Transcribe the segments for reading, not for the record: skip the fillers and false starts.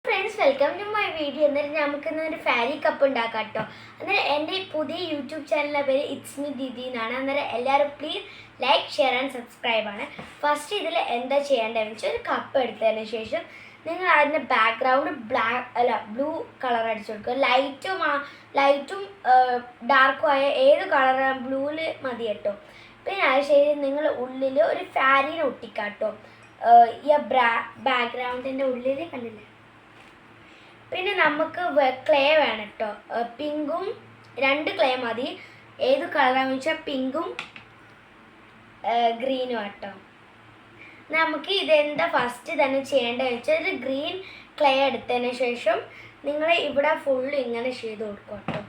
Friends, welcome to my video. എന്നിട്ട് നമുക്കിന്നൊരു ഫാരി cup ഉണ്ടാക്കാം കേട്ടോ. അന്നേരം എൻ്റെ പുതിയ യൂട്യൂബ് ചാനലിൻ്റെ പേര് ഇറ്റ്സ് മീ ദീദി എന്നാണ്. അന്നേരം എല്ലാവരും please like, share and subscribe ആണ്. ഫസ്റ്റ് ഇതിൽ എന്താ ചെയ്യേണ്ടതെന്ന് വെച്ചാൽ ഒരു കപ്പ് എടുത്തതിന് ശേഷം നിങ്ങൾ അതിൻ്റെ ബാക്ക്ഗ്രൗണ്ട് ബ്ലൂ കളർ അടിച്ചു കൊടുക്കുക. ലൈറ്റും ഡാർക്കും ആയ ഏത് കളറാണ് ബ്ലൂവിൽ മതി കേട്ടോ. പിന്നെ അതിനുശേഷം നിങ്ങൾ ഉള്ളിൽ ഒരു ഫാരിനെ ഒട്ടിക്കാം കേട്ടോ. ഈ ബാക്ക്ഗ്രൗണ്ടിൻ്റെ ഉള്ളിൽ കണ്ടില്ലേ. പിന്നെ നമുക്ക് ക്ലേ വേണം കേട്ടോ. പിങ്കും 2 ക്ലേ മതി. ഏത് കളറാണെന്ന് വെച്ചാൽ പിങ്കും ഗ്രീനും കേട്ടോ. നമുക്ക് ഇതെന്താ ഫസ്റ്റ് തന്നെ ചെയ്യേണ്ടതെന്ന് വെച്ചാൽ ഒരു ഗ്രീൻ ക്ലേ എടുത്തതിന് ശേഷം നിങ്ങൾ ഇവിടെ ഫുള്ള് ഇങ്ങനെ ചെയ്ത് കൊടുക്കും കേട്ടോ.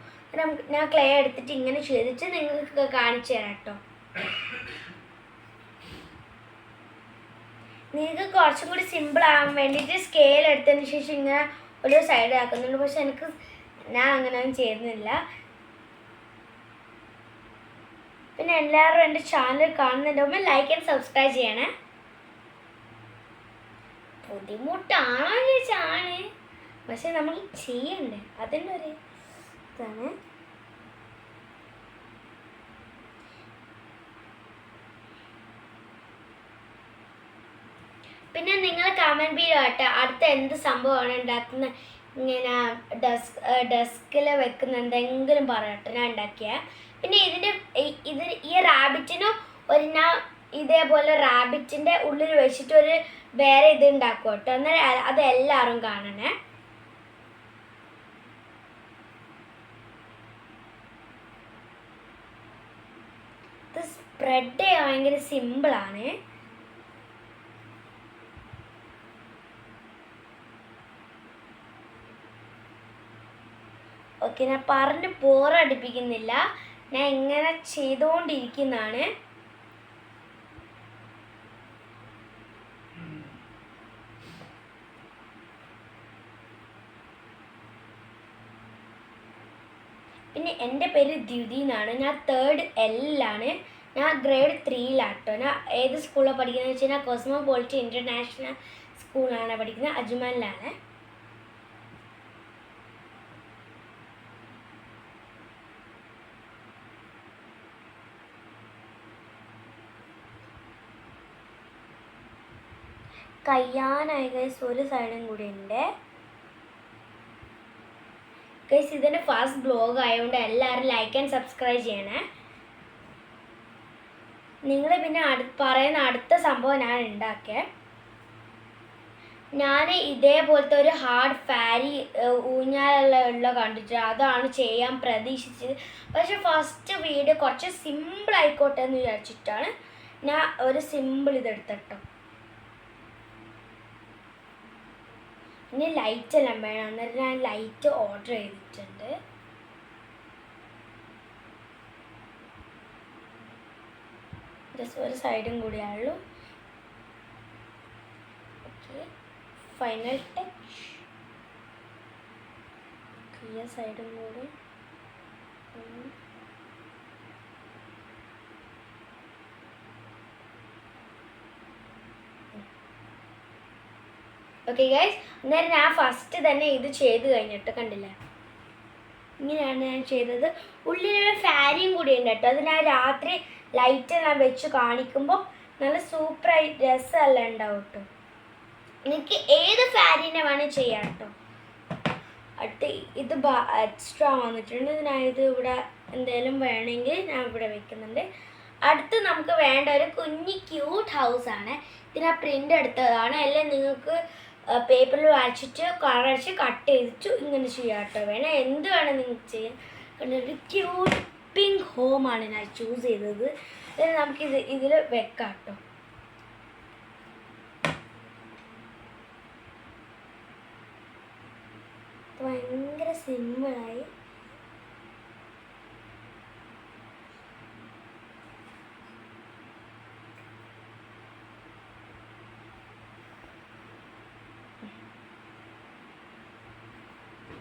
ഞാൻ ക്ലേ എടുത്തിട്ട് ഇങ്ങനെ ചെയ്തിട്ട് നിങ്ങൾക്ക് കാണിച്ചു തരാം കേട്ടോ. നിങ്ങൾക്ക് കുറച്ചും കൂടി സിമ്പിൾ ആകാൻ വേണ്ടിയിട്ട് സ്കെയിൽ എടുത്തതിന് ശേഷം ഇങ്ങനെ ഒരു സൈഡ് ആക്കുന്നുണ്ട്. പക്ഷെ ഞാൻ അങ്ങനെയൊന്നും ചെയ്യുന്നില്ല. പിന്നെ എല്ലാവരും എൻ്റെ ചാനൽ കാണുന്നുണ്ടാകുമ്പോൾ ലൈക്ക് ആൻഡ് സബ്സ്ക്രൈബ് ചെയ്യണേ. ബുദ്ധിമുട്ടാണോ ചോദിച്ചാണ്, പക്ഷെ നമ്മൾ ചെയ്യണ്ടേ, അതിൻ്റെ ഒരു ഇതാണ്. പിന്നെ നിങ്ങൾ കമൻറ്റ് ചെയ്യുക അടുത്ത എന്ത് സംഭവമാണ് ഉണ്ടാക്കുന്ന, ഇങ്ങനെ ഡെസ്കിൽ വെക്കുന്ന എന്തെങ്കിലും പറയട്ടെ, ഞാൻ ഉണ്ടാക്കിയ. പിന്നെ ഈ റാബിറ്റിനും ഞാൻ ഇതേപോലെ റാബിറ്റിൻ്റെ ഉള്ളിൽ വെച്ചിട്ട് ഒരു വേറെ ഇത് ഉണ്ടാക്കും കേട്ടോ. എന്നാൽ അത് എല്ലാവരും കാണണേ. ഇത് സ്പ്രെഡ് ചെയ്യാൻ ഭയങ്കര സിമ്പിളാണ്. ഓക്കെ, ഞാൻ പറഞ്ഞ് ബോറടിപ്പിക്കുന്നില്ല, ഞാൻ ഇങ്ങനെ ചെയ്തുകൊണ്ടിരിക്കുന്നതാണ്. പിന്നെ എൻ്റെ പേര് ദ്യുതി എന്നാണ്. ഞാൻ 3rd L ആണ്. ഞാൻ grade 3-ലാട്ടോ. ഞാൻ ഏത് സ്കൂളിലാണ് പഠിക്കുന്നത് വെച്ചാൽ ഞാൻ കോസ്മോപൊളിറ്റൻ ഇൻ്റർനാഷണൽ സ്കൂളാണ് പഠിക്കുന്നത്, അജ്മലിലാണ്. കയ്യാനായി ഗൈസ്, ഒരു സൈഡും കൂടി ഉണ്ട് ഗൈസ്. ഇതിൻ്റെ ഫസ്റ്റ് ബ്ലോഗ് ആയതുകൊണ്ട് എല്ലാവരും ലൈക്ക് ആൻഡ് സബ്സ്ക്രൈബ് ചെയ്യണേ. നിങ്ങൾ പിന്നെ പറയുന്ന അടുത്ത സംഭവം ഞാൻ ഉണ്ടാക്കിയ, ഞാൻ ഇതേപോലത്തെ ഒരു ഹാർഡ് ഫാരി ഊഞ്ഞാലുള്ള കണ്ടിട്ട് അതാണ് ചെയ്യാൻ പ്രതീക്ഷിച്ചത്. പക്ഷെ ഫസ്റ്റ് വീഡിയോ കുറച്ച് സിമ്പിൾ ആയിക്കോട്ടെ എന്ന് വിചാരിച്ചിട്ടാണ് ഞാൻ ഒരു സിമ്പിൾ ഇതെടുത്തിട്ടോ. ഇനി ലൈറ്റ് എല്ലാം വേണം. അന്നേരം ഞാൻ ലൈറ്റ് ഓർഡർ ചെയ്തിട്ടുണ്ട്. ജസ്റ്റ് ഒരു സൈഡും കൂടിയാണുള്ളൂ. Okay, final touch. ഈ സൈഡും കൂടി. ഓക്കെ ഗൈസ്, അന്നേരം ഞാൻ ഫസ്റ്റ് തന്നെ ഇത് ചെയ്ത് കഴിഞ്ഞിട്ട് കണ്ടില്ല, ഇങ്ങനെയാണ് ഞാൻ ചെയ്തത്. ഉള്ളിലൊരു ഫാരിയും കൂടി ഉണ്ട് കേട്ടോ. അത് ഞാൻ രാത്രി ലൈറ്റ് ഞാൻ വെച്ച് കാണിക്കുമ്പോൾ നല്ല സൂപ്പറായി രസമെല്ലാം ഉണ്ടാവും കേട്ടോ. എനിക്ക് ഏത് ഫാരീനെ വേണേൽ ചെയ്യാം കേട്ടോ. അടുത്ത് ഇത് എക്സ്ട്രാ വന്നിട്ടുണ്ട്. ഞാൻ ഇത് ഇവിടെ എന്തെങ്കിലും വേണമെങ്കിൽ ഞാൻ ഇവിടെ വെക്കുന്നുണ്ട്. അടുത്ത് നമുക്ക് വേണ്ട ഒരു കുഞ്ഞി ക്യൂട്ട് ഹൗസാണ്. ഇതിനാ പ്രിൻ്റ് എടുത്തതാണ്. അല്ലെങ്കിൽ നിങ്ങൾക്ക് പേപ്പറിൽ വരച്ചിട്ട് കളർ അടിച്ച് കട്ട് ചെയ്തിട്ട് ഇങ്ങനെ ചെയ്യാം കേട്ടോ. വേണം എന്ത് വേണം നിങ്ങൾക്ക് ചെയ്യാം. ഒരു ക്യൂട്ട് പിങ്ക് ഹോമാണ് ഞാൻ ചൂസ് ചെയ്തത്. നമുക്കിത് ഇതിൽ വെക്കാം കേട്ടോ. ഭയങ്കര സിമ്പിളായി.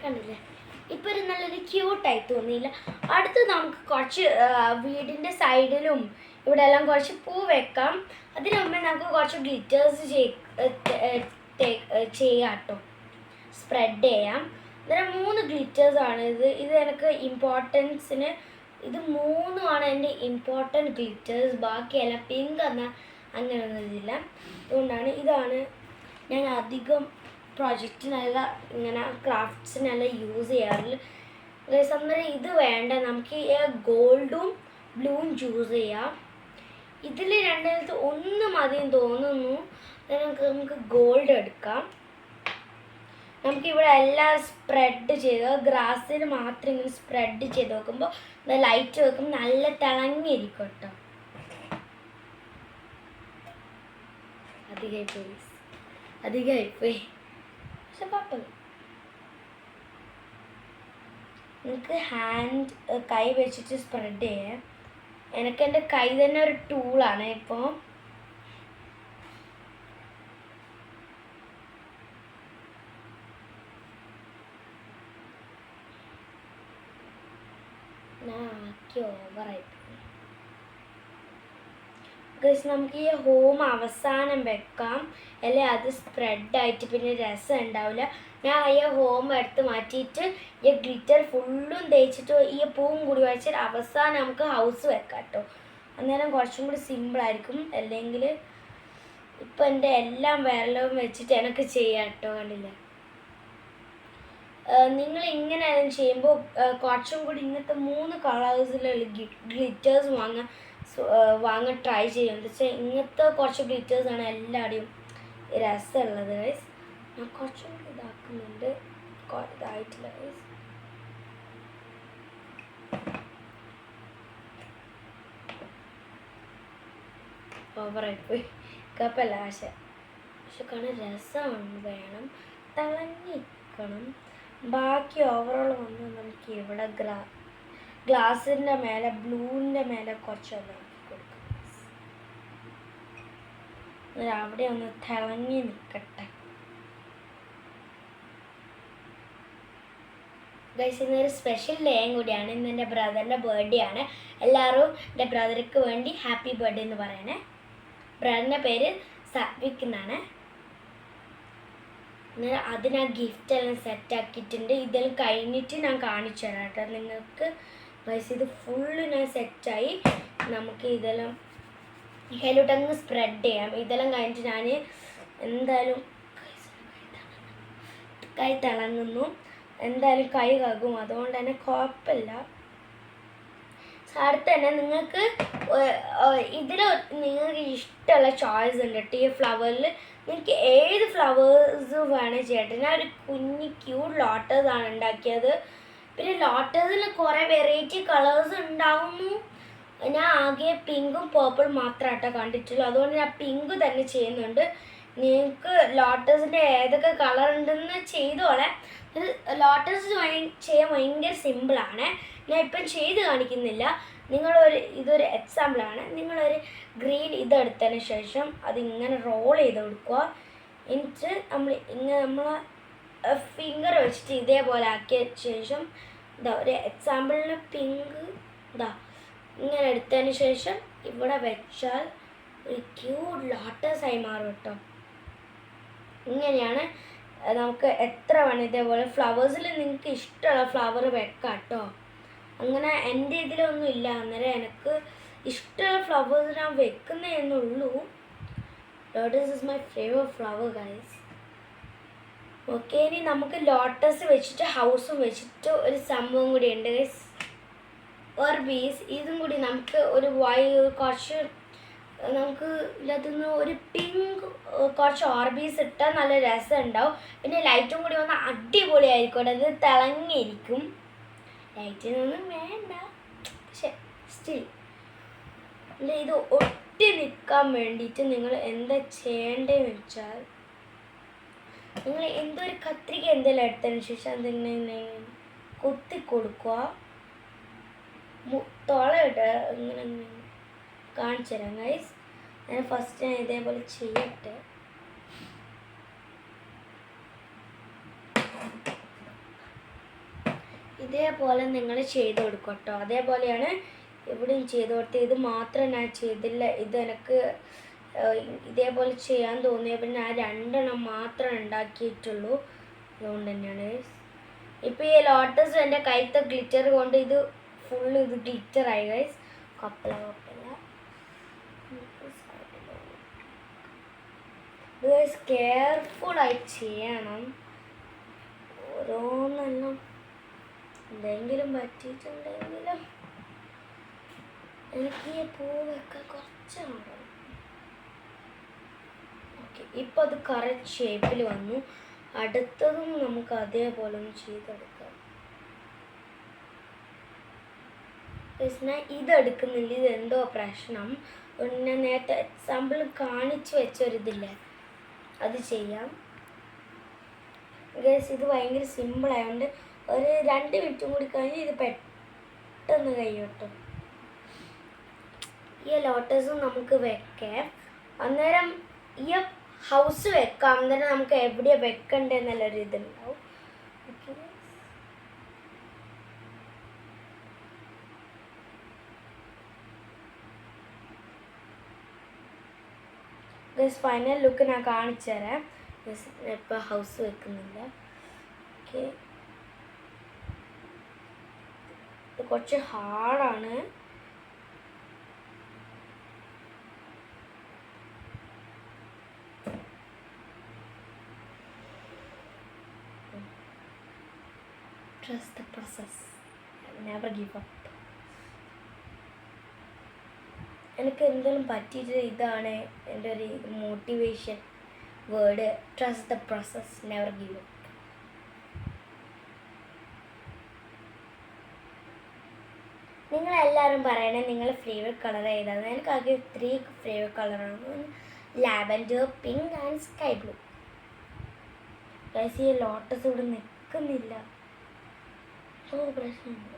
കണ്ടില്ലേ, ഇപ്പോൾ ഒരു നല്ലൊരു ക്യൂട്ടായി തോന്നിയില്ല. അടുത്ത് നമുക്ക് കുറച്ച് വീടിൻ്റെ സൈഡിലും ഇവിടെ എല്ലാം കുറച്ച് പൂ വെക്കാം. അതിന് മുമ്പേ നമുക്ക് കുറച്ച് ഗ്ലിറ്റേഴ്സ് ചെയ്യാം കേട്ടോ. സ്പ്രെഡ് ചെയ്യാം. അന്നേരം 3 ഗ്ലിറ്റേഴ്സാണ് ഇത് എനിക്ക് ഇമ്പോർട്ടൻസിന് ഇത് 3ആണ് എൻ്റെ ഇമ്പോർട്ടൻറ്റ് ഗ്ലിറ്റേഴ്സ്. ബാക്കിയെല്ലാം പിങ്ക് എന്നാൽ അങ്ങനെയൊന്നും ഇതില്ല. അതുകൊണ്ടാണ് ഇതാണ് ഞാൻ അധികം പ്രൊജക്റ്റിനല്ല ഇങ്ങനെ ക്രാഫ്റ്റ്സിനെല്ലാം യൂസ് ചെയ്യാറുള്ളത്. അന്നേരം ഇത് വേണ്ട, നമുക്ക് ഗോൾഡും ബ്ലൂവും ചൂസ് ചെയ്യാം. ഇതിൽ രണ്ടിനകത്ത് ഒന്ന് മതിയെന്ന് തോന്നുന്നു. നമുക്ക് ഗോൾഡ് എടുക്കാം. നമുക്കിവിടെ എല്ലാം സ്പ്രെഡ് ചെയ്ത് ഗ്രാസിൽ മാത്രം ഇങ്ങനെ സ്പ്രെഡ് ചെയ്ത് നോക്കുമ്പോൾ ലൈറ്റ് വെക്കുമ്പോൾ നല്ല തിളങ്ങിയിരിക്കും കേട്ടോ. അധികമായിപ്പോയി പക്ഷെ കുഴപ്പമില്ല. നിങ്ങൾക്ക് കൈ വെച്ചിട്ട് സ്പ്രെഡ് ചെയ്യാം. എനിക്ക് എൻ്റെ കൈ തന്നെ ഒരു ടൂളാണ്. ഇപ്പോൾ ഓവറായിട്ട് നമുക്ക് ഈ ഹോം അവസാനം വെക്കാം, അല്ലെ അത് സ്പ്രെഡായിട്ട് പിന്നെ രസം ഉണ്ടാവില്ല. ഞാൻ ഈ ഹോം എടുത്ത് മാറ്റിയിട്ട് ഈ ഗ്ലിറ്റർ ഫുള്ളും തേച്ചിട്ട് ഈ പൂവും കൂടി വെച്ചിട്ട് അവസാനം നമുക്ക് ഹൗസ് വെക്കാം കേട്ടോ. അന്നേരം കുറച്ചും കൂടി സിമ്പിളായിരിക്കും. അല്ലെങ്കിൽ ഇപ്പം എൻ്റെ എല്ലാം വിരലും വെച്ചിട്ട് എനിക്ക് ചെയ്യാം കേട്ടോ. കണ്ടില്ല, നിങ്ങൾ ഇങ്ങനെ ചെയ്യുമ്പോൾ കുറച്ചും കൂടി ഇങ്ങനത്തെ 3 കളേഴ്സിലുള്ള ഗ്ലിറ്റേഴ്സ് വാങ്ങാൻ ട്രൈ ചെയ്യും. എന്താ വെച്ചാൽ ഇങ്ങനത്തെ കുറച്ച് ഗ്ലിറ്റേഴ്സാണ് എല്ലാവരുടെയും രസമുള്ളത് ഗൈസ്. ഞാൻ കുറച്ചും കൂടി ഇതാക്കുന്നുണ്ട്, ഇതായിട്ടില്ല ഗൈസ്. ഓവറായിപ്പോയി കുഴപ്പമില്ല. പക്ഷെ കാണാൻ രസമാണ്, വേണം തിളങ്ങിക്കണം. ബാക്കി ഓവറോൾ വന്ന് നമുക്ക് ഇവിടെ ഗ്ലാസിൻ്റെ മേലെ ബ്ലൂവിൻ്റെ മേലെ കുറച്ചൊന്ന് ആക്കി കൊടുക്കാം. അവിടെ ഒന്ന് തിളങ്ങി നിൽക്കട്ടെ ഗൈസ്. ഇന്നൊരു സ്പെഷ്യൽ ഡേയും കൂടിയാണ്. ഇന്ന് എൻ്റെ ബ്രദറിൻ്റെ ബർത്ത്ഡേ ആണ്. എല്ലാവരും എൻ്റെ ബ്രദർക്ക് വേണ്ടി ഹാപ്പി ബർത്ത്ഡേ എന്ന് പറയണേ. ബ്രദറിൻ്റെ പേര് സാത്വിക് എന്നാണ്. അതിന് ആ ഗിഫ്റ്റ് എല്ലാം സെറ്റാക്കിയിട്ടുണ്ട്. ഇതെല്ലാം കഴിഞ്ഞിട്ട് ഞാൻ കാണിച്ചു തരാം കേട്ടോ നിങ്ങൾക്ക് ഗൈസ്. ഇത് ഫുള്ള് ഞാൻ സെറ്റായി. നമുക്ക് ഇതെല്ലാം കയ്യിലോട്ടങ്ങ് സ്പ്രെഡ് ചെയ്യാം. ഇതെല്ലാം കഴിഞ്ഞിട്ട് ഞാൻ എന്തായാലും കൈ തിളങ്ങുന്നു, എന്തായാലും കൈ കഴുകും. അതുകൊണ്ട് തന്നെ കുഴപ്പമില്ല. അടുത്ത് തന്നെ നിങ്ങൾക്ക് ഇതിൽ നിങ്ങൾക്ക് ഇഷ്ടമുള്ള ചോയ്സ് ഉണ്ട് കേട്ടോ. ഈ ഫ്ലവറിൽ നിങ്ങൾക്ക് ഏത് ഫ്ലവേഴ്സ് വേണേൽ ചെയ്യട്ടെ. ഞാൻ ഒരു കുഞ്ഞി ക്യൂട്ട് ലോട്ടസാണ് ഉണ്ടാക്കിയത്. പിന്നെ ലോട്ടസിൽ കുറേ വെറൈറ്റി കളേഴ്സ് ഉണ്ടാവുന്നു. ഞാൻ ആകെ പിങ്കും പേർപ്പിൾ മാത്രമായിട്ടോ കണ്ടിട്ടുള്ളൂ. അതുകൊണ്ട് ഞാൻ പിങ്ക് തന്നെ ചെയ്യുന്നുണ്ട്. നിങ്ങൾക്ക് ലോട്ടസിൻ്റെ ഏതൊക്കെ കളർ ഉണ്ടെന്ന് ചെയ്തോളെ. ലോട്ടസ് ചെയ്യാൻ ഭയങ്കര സിമ്പിളാണ്. ഞാൻ ഇപ്പം ചെയ്ത് കാണിക്കുന്നില്ല. ഇതൊരു എക്സാമ്പിളാണ്. നിങ്ങളൊരു ഗ്രീൻ ഇതെടുത്തതിന് ശേഷം അതിങ്ങനെ റോൾ ചെയ്ത് കൊടുക്കുക. എന്നിട്ട് നമ്മൾ ഫിംഗർ വെച്ചിട്ട് ഇതേപോലെ ആക്കിയ ശേഷം ഒരു എക്സാമ്പിളിന് പിങ്ക് ഇങ്ങനെ എടുത്തതിന് ശേഷം ഇവിടെ വെച്ചാൽ ഒരു ക്യൂട്ട് ലോട്ടസായി മാറും കേട്ടോ. ഇങ്ങനെയാണ് നമുക്ക് എത്ര വേണം ഇതേപോലെ ഫ്ലവേഴ്സിൽ നിങ്ങൾക്ക് ഇഷ്ടമുള്ള ഫ്ലവർ വെക്കാം കേട്ടോ. അങ്ങനെ എൻ്റെ ഇതിലൊന്നും ഇല്ല. അന്നേരം എനിക്ക് ഇഷ്ടമുള്ള ഫ്ലവേഴ്സ് ഞാൻ വെക്കുന്നതെന്നുള്ളൂ. Lotus is my favourite flower guys. Okay, ഇനി നമുക്ക് ലോട്ടസ് വെച്ചിട്ട് ഹൗസും വെച്ചിട്ട് ഒരു സംഭവം കൂടി ഉണ്ട് ഗൈസ്. ഓർബീസ് ഇതും കൂടി നമുക്ക് ഒരു കുറച്ച് നമുക്ക് ഇതിനകത്തുനിന്ന് ഒരു പിങ്ക് കുറച്ച് ഓർബീസ് ഇട്ടാൽ നല്ല രസം ഉണ്ടാവും. പിന്നെ ലൈറ്റും കൂടി വന്നാൽ അടിപൊളിയായിരിക്കും. അത് തിളങ്ങിയിരിക്കും. ലൈറ്റിനൊന്നും വേണ്ട, പക്ഷെ സ്റ്റിൽ ഇത് ഒട്ടി നിൽക്കാൻ വേണ്ടിയിട്ട് നിങ്ങൾ എന്താ ചെയ്യേണ്ടതെന്ന് വെച്ചാൽ നിങ്ങൾ എന്തൊരു കത്രിക എന്തെല്ലാം എടുത്തതിന് ശേഷം അതിങ്ങനെ കൊത്തി കൊടുക്കുക. തുളയിട്ട് ഇങ്ങനെ കാണിച്ചു തരാം ഗൈസ്. ഞാൻ ഫസ്റ്റ് ഇതേപോലെ ചെയ്യട്ടെ. ഇതേപോലെ നിങ്ങൾ ചെയ്ത് കൊടുക്കും കേട്ടോ. അതേപോലെയാണ് ഇവിടെയും ചെയ്ത് കൊടുത്തത്. ഇത് മാത്രം ഞാൻ ചെയ്തില്ല. ഇത് എനിക്ക് ഇതേപോലെ ചെയ്യാൻ തോന്നിയപ്പോൾ ഞാൻ 2 എണ്ണം മാത്രം ഉണ്ടാക്കിയിട്ടുള്ളൂ. അതുകൊണ്ട് തന്നെയാണ് ഗൈസ്. ഇപ്പം ഈ ലോട്ടസ് എൻ്റെ കൈത്തെ ഗ്ലിറ്റർ കൊണ്ട് ഇത് ഫുള്ള് ഇത് ഗ്ലിറ്ററായി ഗൈസ്. കപ്പല ഗൈസ് കെയർഫുള്ളായി ചെയ്യണം. ഓരോന്നെല്ലാം എന്തെങ്കിലും പറ്റിയിട്ടുണ്ടെങ്കിലും എനിക്ക് ഈ പൂവൊക്കെ കുറച്ച് കാണണം. ഓക്കെ, ഇപ്പം അത് കറക്റ്റ് ഷേപ്പിൽ വന്നു. അടുത്തതും നമുക്ക് അതേപോലെ ഒന്ന് ചെയ്തെടുക്കാം. ഞാൻ ഇതെടുക്കുന്നില്ല, ഇതെന്തോ പ്രശ്നം. ഞാൻ നേരത്തെ എക്സാമ്പിൾ കാണിച്ചു വെച്ചൊരിതില്ലേ, അത് ചെയ്യാം ഗൈസ്. ഇത് ഭയങ്കര സിമ്പിളായതുകൊണ്ട് ഒരു 2 മിനിറ്റും കൂടി കഴിഞ്ഞ് ഇത് പെട്ടെന്ന് കഴിയട്ടോ. ഈ ലോട്ടസും നമുക്ക് വെക്കാം. അന്നേരം ഈ ഹൗസ് വെക്കാം. അന്നേരം നമുക്ക് എവിടെയാണ് വെക്കണ്ടെന്നുള്ളൊരു ഇതുണ്ടാവും. ഓക്കെ, ഗൈസ് ഫൈനൽ ലുക്ക് ഞാൻ കാണിച്ചു തരാം. ഇപ്പം ഹൗസ് വെക്കുന്നില്ല. ഓക്കെ, ഇത് കുറച്ച് ഹാർഡാണ്. Trust the process. Never give up. എനിക്ക് എന്തെങ്കിലും പറ്റിയിട്ട് ഇതാണ് എൻ്റെ ഒരു motivation word. Trust the process, never give up. നിങ്ങളെല്ലാവരും പറയണേ നിങ്ങളുടെ ഫേവറേറ്റ് കളർ ഏതാണ്. എനിക്കാകെ 3 ഫേവറേറ്റ് കളറാണ്. Lavender, pink and sky blue. ഈ ലോട്ടസ് ഇവിടെ നിൽക്കുന്നില്ല. പ്രശ്നമുണ്ട്.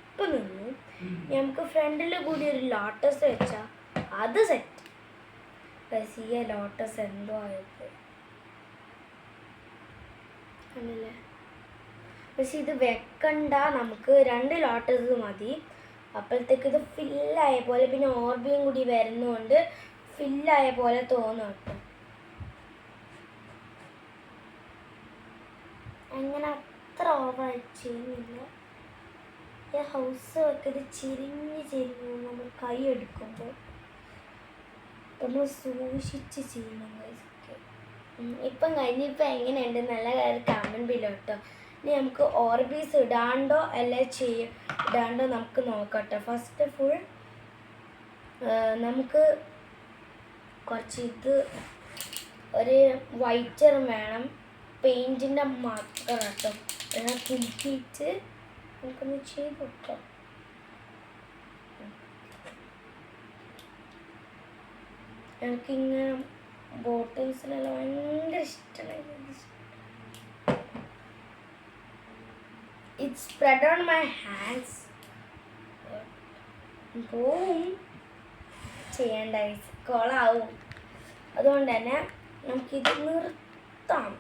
ഇപ്പം നിന്നു. നമുക്ക് ഫ്രണ്ടിൽ കൂടി ഒരു ലോട്ടസ് വെച്ചാൽ അത് സെറ്റ്. ഈ ലോട്ടസ് എന്തോ ആയത് ആണല്ലേ. പക്ഷെ ഇത് വെക്കണ്ട, നമുക്ക് 2 ലോട്ടസ് മതി. അപ്പോഴത്തേക്ക് ഇത് ഫില്ലായ പോലെ, പിന്നെ ഓർബിയും കൂടി വരുന്നതുകൊണ്ട് ഫില്ലായ പോലെ തോന്നും കേട്ടോ. അങ്ങനെ അത്ര ഓവറായി ചെയ്യുന്നില്ല. ഈ ഹൗസ് ഒക്കെ ഇത് ചെരിഞ്ഞ് നമ്മൾ കൈ എടുക്കുമ്പോൾ നമ്മൾ സൂക്ഷിച്ച് ചെയ്യണം. ഇപ്പം കഴിഞ്ഞിപ്പോൾ എങ്ങനെയുണ്ട് നല്ല കാര്യം കമൻറ്റ് ബില്ലോ കേട്ടോ. ഇനി നമുക്ക് ഓർബീസ് ഇടാണ്ടോ അല്ലെ ഇടാണ്ടോ നമുക്ക് നോക്കട്ടെ. ഫസ്റ്റ് ഫുൾ നമുക്ക് കുറച്ച് ഇത് ഒരു വൈറ്ററും വേണം, പെയിൻറ്റിൻ്റെ മാർക്കർ കേട്ടോ. എന്നാൽ കുലിക്കിയിട്ട് നമുക്കൊന്ന് ചെയ്ത് നോക്കാം. എനിക്കിങ്ങനെ ബോട്ടിൽസിനെല്ലാം ഭയങ്കര ഇഷ്ടമാണ്. It spread on my hands. പോവും ചെയ്യേണ്ട കോളാവും. അതുകൊണ്ട് തന്നെ നമുക്കിത് നിർത്താം.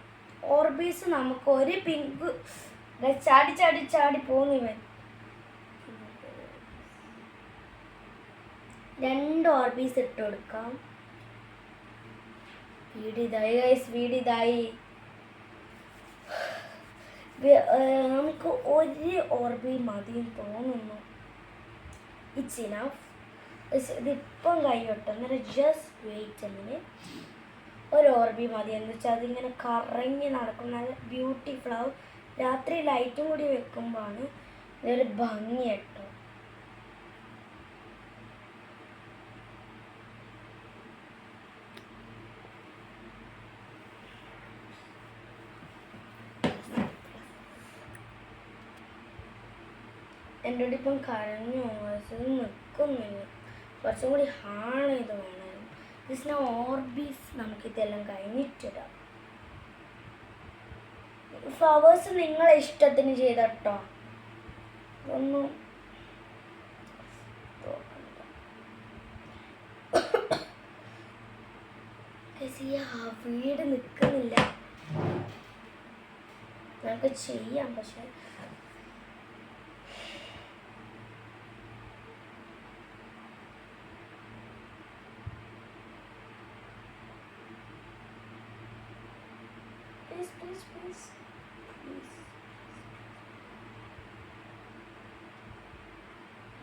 ഓർബീസ് നമുക്ക് ഒരു പിങ്ക് ചാടി ചാടി ചാടി പോകുന്നിവൻ. 2 ഓർബീസ് ഇട്ട് കൊടുക്കാം. വീടിതായി ഗൈസ്, വീടിതായി. നമുക്ക് ഒരു ഓർബി മതിയും തോന്നുന്നു. It's enough. ഇതിപ്പം കഴിയട്ടോ. അന്നേരം ജസ്റ്റ് വെയിറ്റ് എങ്ങനെ ഒരു ഓർബി മതി. എന്ന് വെച്ചാൽ അതിങ്ങനെ കറങ്ങി നടക്കും, നല്ല ബ്യൂട്ടിഫുൾ ആവും. രാത്രി ലൈറ്റും കൂടി വെക്കുമ്പോഴാണ് ഇതൊരു ഭംഗി കേട്ടോ. എൻ്റെ കൂടെ ഇപ്പം കരഞ്ഞു നിൽക്കുന്നില്ല. കുറച്ചും കൂടി ഹാർഡ് ചെയ്ത് വേണമായിരുന്നു. ജസ്റ്റ് ഓർബീസ് നമുക്കിതെല്ലാം കഴിഞ്ഞിട്ടിടാം. ഫ്ലവേഴ്സ് നിങ്ങളെ ഇഷ്ടത്തിന് ചെയ്തട്ടോ. ഒന്നും വീട് നിൽക്കുന്നില്ല. നമുക്ക് ചെയ്യാം, പക്ഷെ please.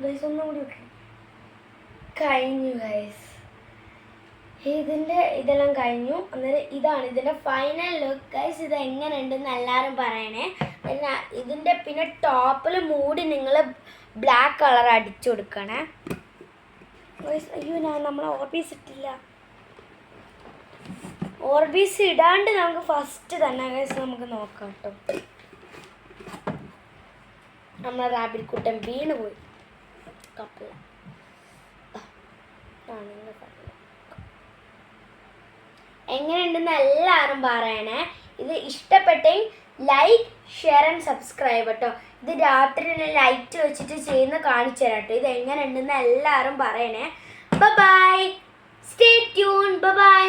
ഗൈസ് ഒന്നും കൂടി വിട്ടു. കഴിഞ്ഞു ഗൈസ്, ഇതെല്ലാം കഴിഞ്ഞു. അന്നേരം ഇതാണ് ഇതിൻ്റെ ഫൈനൽ ലുക്ക് ഗൈസ്. ഇത് എങ്ങനെയുണ്ടെന്ന് എല്ലാവരും പറയണേ. ഇതിൻ്റെ പിന്നെ ടോപ്പിൽ മൂടി നിങ്ങൾ ബ്ലാക്ക് കളർ അടിച്ചു കൊടുക്കണേ ഗൈസ്. അയ്യോ, നമ്മൾ ഓർബീസ് ഇട്ടില്ല. ഓർബീസ് ഇടാണ്ട് നമുക്ക് ഫസ്റ്റ് തന്നെ ഗൈസ് നമുക്ക് നോക്കാം കേട്ടോ. നമ്മളെ റാബിറ്റ് കുട്ടൻ വീണ് പോയി. കപ്പില എങ്ങനെയുണ്ടെന്ന് എല്ലാവരും പറയണേ. ഇത് ഇഷ്ടപ്പെട്ടെങ്കിൽ ലൈക്ക്, ഷെയർ ആൻഡ് സബ്സ്ക്രൈബ് കേട്ടോ. ഇത് രാത്രി ലൈറ്റ് വെച്ചിട്ട് ചെയ്യുന്ന കാണിച്ചു തരാം കേട്ടോ. ഇത് എങ്ങനെയുണ്ടെന്ന് എല്ലാവരും പറയണേ. Bye, stay tune, by.